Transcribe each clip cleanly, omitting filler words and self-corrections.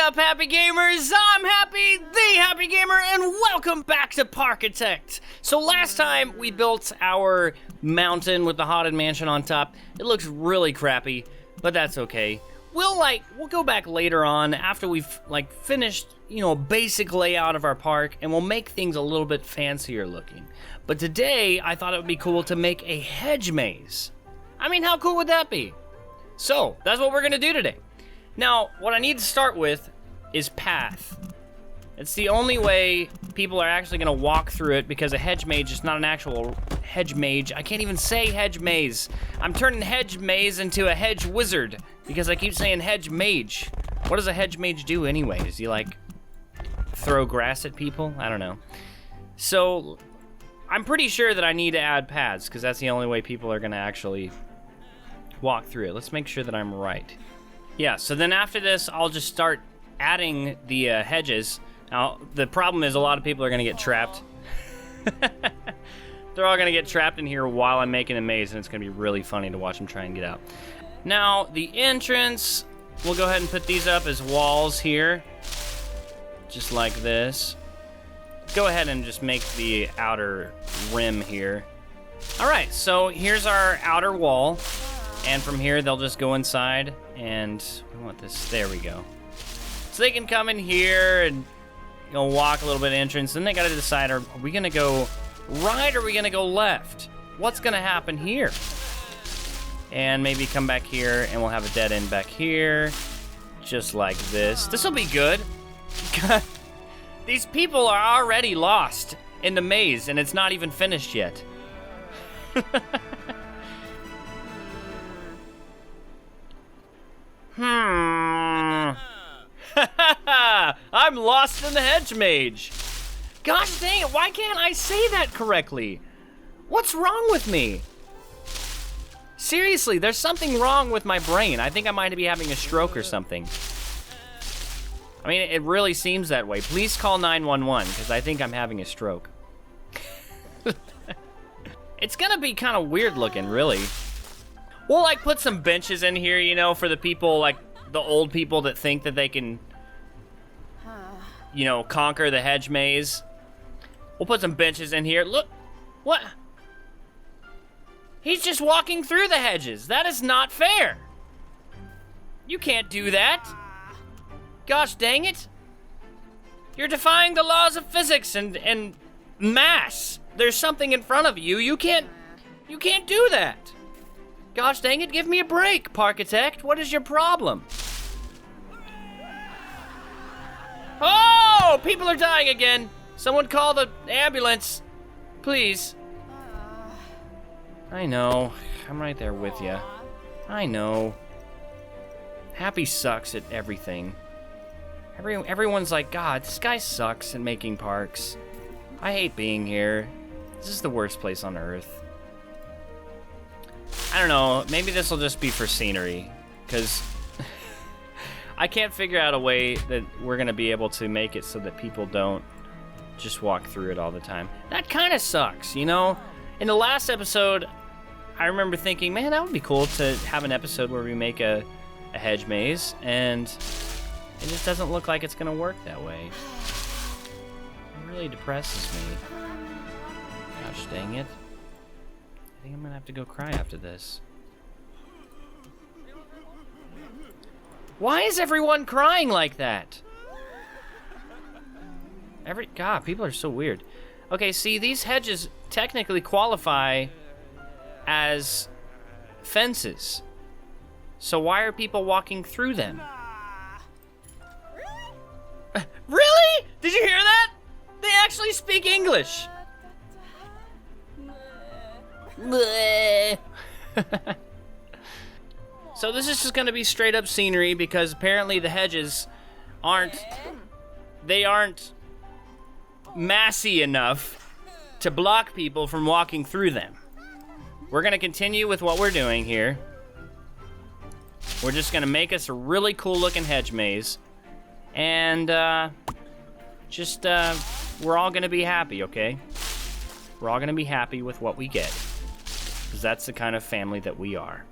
up, happy gamers? I'm Happy, the Happy Gamer, and welcome back to Parkitect. So last time we built our mountain with the haunted mansion on top. It looks really crappy, but that's okay. We'll go back later on after we've finished, a basic layout of our park, and we'll make things a little bit fancier looking. But today I thought it would be cool to make a hedge maze. I mean, how cool would that be? So that's what we're gonna do today. Now, what I need to start with is path. It's the only way people are actually gonna walk through it, because a hedge mage is not an actual hedge mage. I can't even say hedge maze. I'm turning hedge maze into a hedge wizard because I keep saying hedge mage. What does a hedge mage do anyway? Does he throw grass at people? I don't know. So I'm pretty sure that I need to add paths because that's the only way people are gonna actually walk through it. Let's make sure that I'm right. Yeah, so then after this, I'll just start adding the hedges. Now, the problem is a lot of people are gonna get trapped. They're all gonna get trapped in here while I'm making a maze, and it's gonna be really funny to watch them try and get out. Now, the entrance, we'll go ahead and put these up as walls here. Just like this. Go ahead and just make the outer rim here. All right, so here's our outer wall. And from here, they'll just go inside, and we want this, there we go. So they can come in here and walk a little bit entrance, then they gotta decide, are we gonna go right or are we gonna go left? What's gonna happen here? And maybe come back here, and we'll have a dead end back here, just like this. This'll be good. These people are already lost in the maze, and it's not even finished yet. I'm lost in the hedge mage. Gosh dang it, why can't I say that correctly? What's wrong with me? Seriously, there's something wrong with my brain. I think I might be having a stroke or something. I mean, it really seems that way. Please call 911, because I think I'm having a stroke. It's gonna be kind of weird looking, really. We'll put some benches in here, for the people, the old people that think that they can, conquer the hedge maze. We'll put some benches in here. Look, what? He's just walking through the hedges. That is not fair. You can't do that. Gosh dang it. You're defying the laws of physics and mass. There's something in front of you. You can't do that. Gosh dang it, give me a break, Parkitect. What is your problem? Oh, people are dying again. Someone call the ambulance, please. I know, I'm right there with you. I know. Happy sucks at everything. Everyone's like, God, this guy sucks at making parks. I hate being here. This is the worst place on earth. I don't know, maybe this will just be for scenery, because I can't figure out a way that we're going to be able to make it so that people don't just walk through it all the time. That kind of sucks, In the last episode, I remember thinking, man, that would be cool to have an episode where we make a hedge maze, and it just doesn't look like it's going to work that way. It really depresses me. Gosh dang it. I think I'm gonna have to go cry after this. Why is everyone crying like that? God, people are so weird. Okay, see, these hedges technically qualify as fences. So why are people walking through them? Really? Did you hear that? They actually speak English. So this is just gonna be straight up scenery, because apparently the hedges aren't massy enough to block people from walking through them. We're gonna continue with what we're doing here. We're just gonna make us a really cool looking hedge maze, and we're all gonna be happy, okay? We're all gonna be happy with what we get, because that's the kind of family that we are.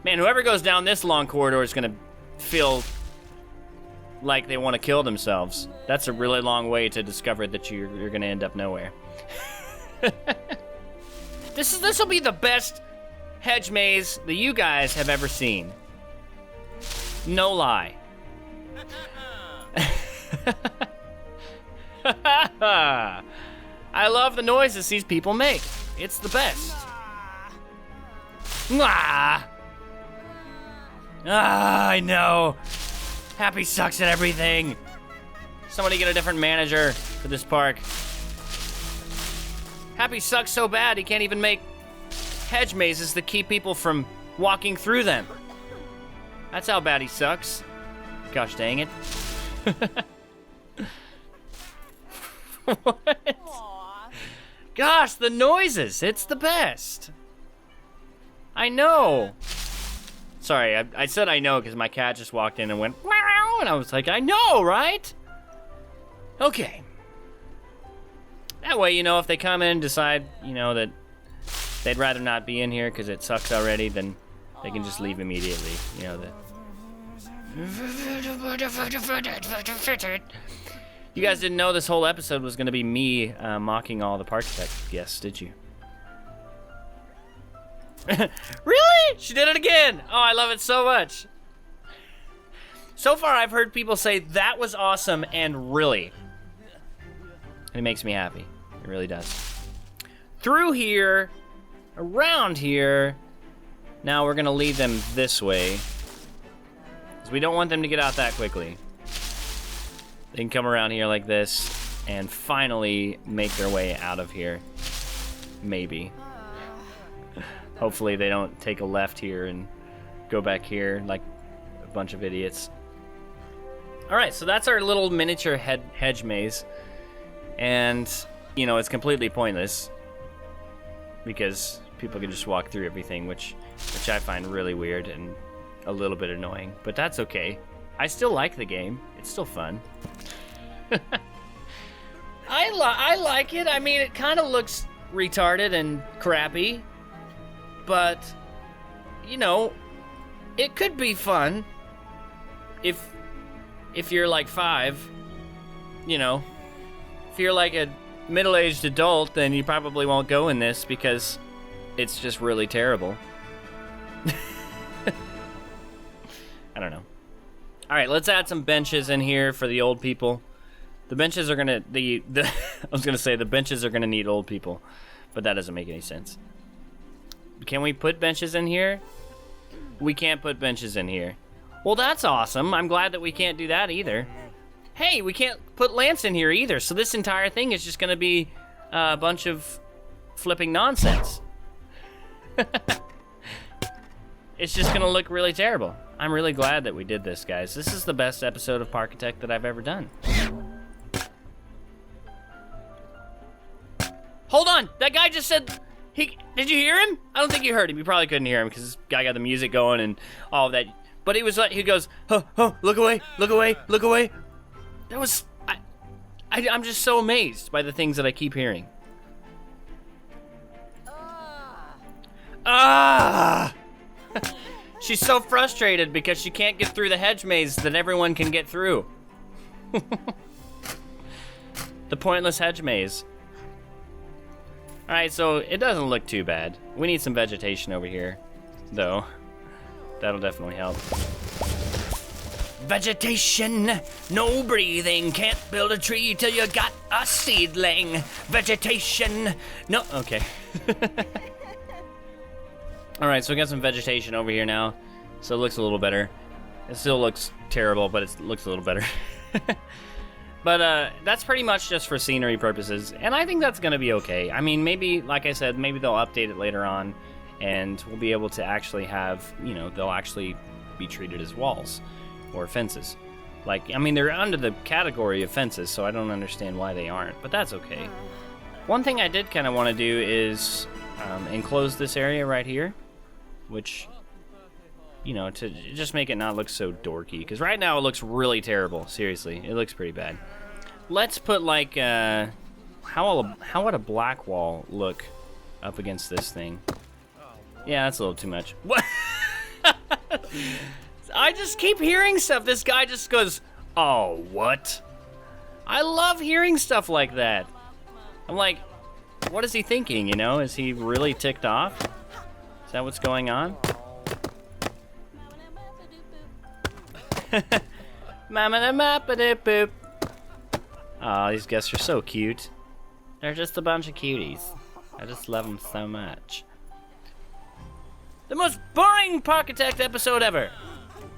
Man, whoever goes down this long corridor is gonna feel like they want to kill themselves. That's a really long way to discover that you're gonna end up nowhere. This will be the best hedge maze that you guys have ever seen. No lie. I love the noises these people make. It's the best. I know. Happy sucks at everything. Somebody get a different manager for this park. Happy sucks so bad he can't even make hedge mazes that keep people from walking through them. That's how bad he sucks. Gosh dang it. What? Gosh, the noises. It's the best. I know. Sorry, I said I know because my cat just walked in and went, wow, and I was like, I know, right? Okay. That way, you know, if they come in and decide, you know, that they'd rather not be in here because it sucks already, then they can just leave immediately, you know, You guys didn't know this whole episode was going to be me mocking all the Parkitect guests, did you? Really? She did it again! Oh, I love it so much. So far, I've heard people say, that was awesome, and really. It makes me happy. It really does. Through here, around here, now we're gonna lead them this way. Because we don't want them to get out that quickly. They can come around here like this, and finally make their way out of here. Maybe. Hopefully they don't take a left here and go back here like a bunch of idiots. Alright, so that's our little miniature hedge maze. And, you know, it's completely pointless. Because people can just walk through everything, which I find really weird and a little bit annoying. But that's okay. I still like the game. It's still fun. I like it. I mean, it kind of looks retarded and crappy. But, you know, it could be fun if you're like 5, you know. If you're like a middle-aged adult, then you probably won't go in this because it's just really terrible. I don't know. All right, let's add some benches in here for the old people. The benches are gonna I was gonna say the benches are gonna need old people, but that doesn't make any sense. Can we put benches in here? We can't put benches in here. Well, that's awesome. I'm glad that we can't do that either. Hey, we can't put lamps in here either, so this entire thing is just gonna be a bunch of flipping nonsense. It's just gonna look really terrible. I'm really glad that we did this, guys. This is the best episode of Parkitect that I've ever done. Hold on, that guy just said, did you hear him? I don't think you heard him. You probably couldn't hear him because this guy got the music going and all of that. But he was like, he goes, oh, look away, look away, look away. That was, I'm just so amazed by the things that I keep hearing. She's so frustrated because she can't get through the hedge maze that everyone can get through. The pointless hedge maze. Alright, so it doesn't look too bad. We need some vegetation over here, though. That'll definitely help. Vegetation, no breathing, can't build a tree till you got a seedling. Vegetation, no, okay. Alright, so we got some vegetation over here now, so it looks a little better. It still looks terrible, but it looks a little better. But that's pretty much just for scenery purposes, and I think that's gonna be okay. I mean, maybe, like I said, maybe they'll update it later on, and we'll be able to actually have, you know, they'll actually be treated as walls or fences. Like, I mean, they're under the category of fences, so I don't understand why they aren't, but that's okay. One thing I did kind of want to do is enclose this area right here, which, you know, to just make it not look so dorky, because right now it looks really terrible. Seriously, it looks pretty bad. Let's put like how would a black wall look up against this thing? Yeah, that's a little too much. What? I just keep hearing stuff. This guy just goes, oh, what? I love hearing stuff like that. I'm like, what is he thinking, you know? Is he really ticked off? Is that what's going on? Mama da mappa da boop. Aw, these guests are so cute. They're just a bunch of cuties. I just love them so much. The most boring Parkitect episode ever.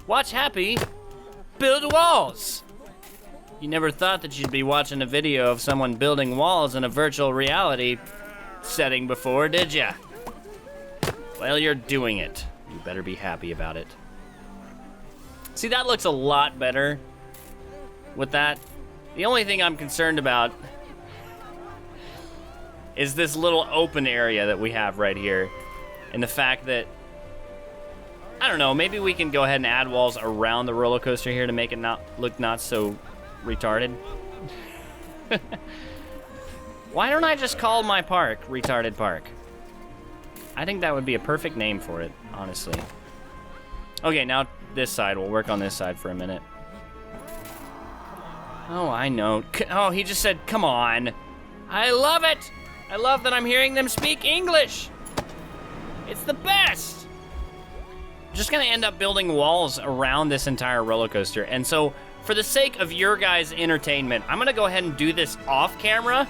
Watch Happy build walls. You never thought that you'd be watching a video of someone building walls in a virtual reality setting before, did ya? Well, you're doing it. You better be happy about it. See, that looks a lot better with that. The only thing I'm concerned about is this little open area that we have right here. And the fact that, I don't know, maybe we can go ahead and add walls around the roller coaster here to make it look not so retarded. Why don't I just call my park Retarded Park? I think that would be a perfect name for it, honestly. Okay, now this side. We'll work on this side for a minute. Oh, I know. Oh, he just said, come on. I love it. I love that I'm hearing them speak English. It's the best. I'm just gonna end up building walls around this entire roller coaster. And so, for the sake of your guys' entertainment, I'm gonna go ahead and do this off camera.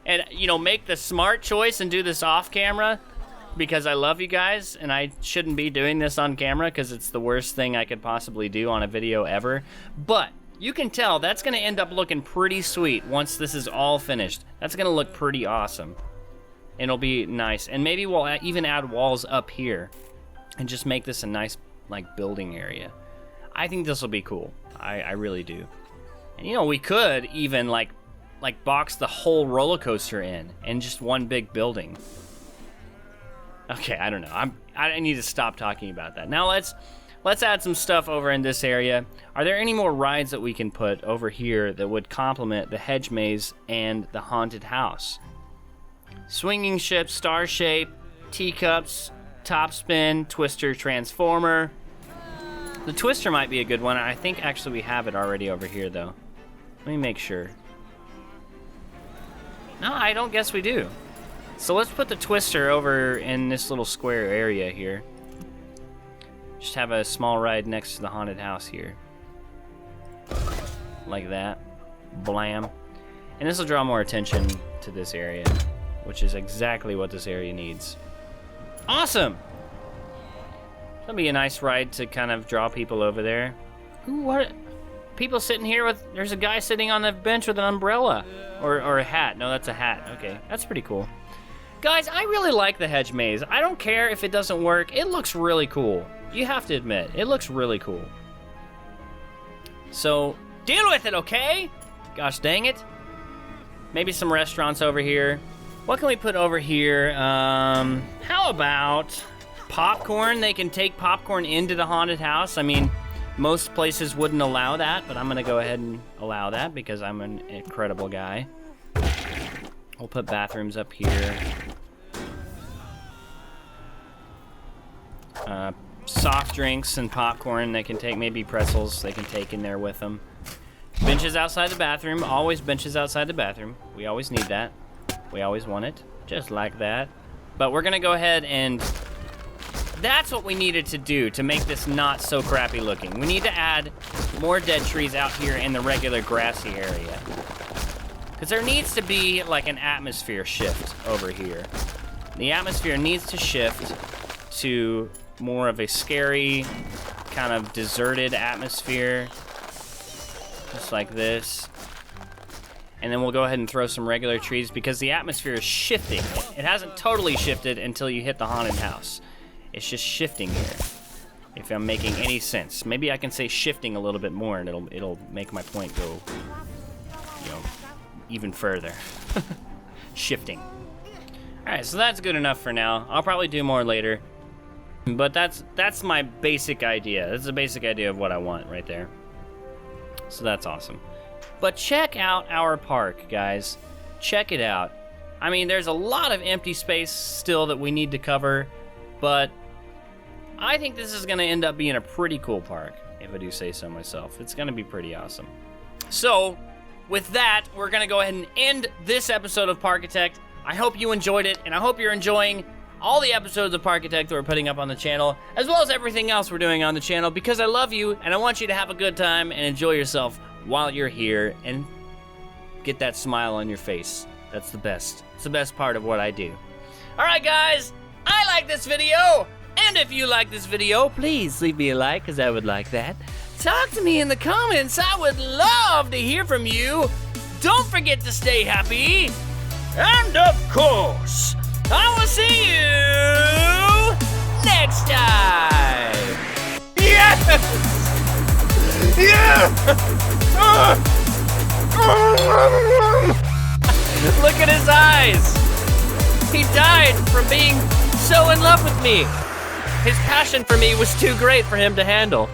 And, you know, make the smart choice and do this off camera. Because I love you guys, and I shouldn't be doing this on camera because it's the worst thing I could possibly do on a video ever. But you can tell that's going to end up looking pretty sweet once this is all finished. That's going to look pretty awesome. And it'll be nice. And maybe we'll even add walls up here and just make this a nice, like, building area. I think this will be cool. I really do. And, you know, we could even, like box the whole roller coaster in just one big building. Okay, I don't know. I need to stop talking about that. Now let's add some stuff over in this area. Are there any more rides that we can put over here that would complement the hedge maze and the haunted house? Swinging ship, star shape, teacups, top spin, twister, transformer. The twister might be a good one. I think actually we have it already over here though. Let me make sure. No, I don't guess we do. So let's put the twister over in this little square area here. Just have a small ride next to the haunted house here. Like that. Blam. And this will draw more attention to this area, which is exactly what this area needs. Awesome! That'll be a nice ride to kind of draw people over there. Ooh, what? People sitting here with... There's a guy sitting on the bench with an umbrella. Or a hat. No, that's a hat. Okay, that's pretty cool. Guys, I really like the hedge maze. I don't care if it doesn't work. It looks really cool. You have to admit, it looks really cool. So, deal with it, okay? Gosh dang it. Maybe some restaurants over here. What can we put over here? How about popcorn? They can take popcorn into the haunted house. I mean, most places wouldn't allow that, but I'm gonna go ahead and allow that because I'm an incredible guy. We'll put bathrooms up here. Soft drinks and popcorn they can take, maybe pretzels they can take in there with them. Benches outside the bathroom, always benches outside the bathroom. We always need that. We always want it, just like that. But we're gonna go ahead and that's what we needed to do to make this not so crappy looking. We need to add more dead trees out here in the regular grassy area. Because there needs to be like an atmosphere shift over here. The atmosphere needs to shift to more of a scary, kind of deserted atmosphere. Just like this. And then we'll go ahead and throw some regular trees because the atmosphere is shifting. It hasn't totally shifted until you hit the haunted house. It's just shifting here. If I'm making any sense. Maybe I can say shifting a little bit more and it'll make my point go, you know, even further. Shifting. Alright, so that's good enough for now. I'll probably do more later. But that's my basic idea. That's the basic idea of what I want right there. So that's awesome. But check out our park, guys. Check it out. I mean, there's a lot of empty space still that we need to cover, but I think this is gonna end up being a pretty cool park, if I do say so myself. It's gonna be pretty awesome. So, with that, we're gonna go ahead and end this episode of Parkitect. I hope you enjoyed it, and I hope you're enjoying all the episodes of Parkitect that we're putting up on the channel, as well as everything else we're doing on the channel, because I love you, and I want you to have a good time and enjoy yourself while you're here, and get that smile on your face. That's the best. It's the best part of what I do. Alright guys, I like this video, and if you like this video, please leave me a like, because I would like that. Talk to me in the comments, I would love to hear from you. Don't forget to stay happy, and of course, I will see you next time. Yes! Yeah! Look at his eyes. He died from being so in love with me. His passion for me was too great for him to handle.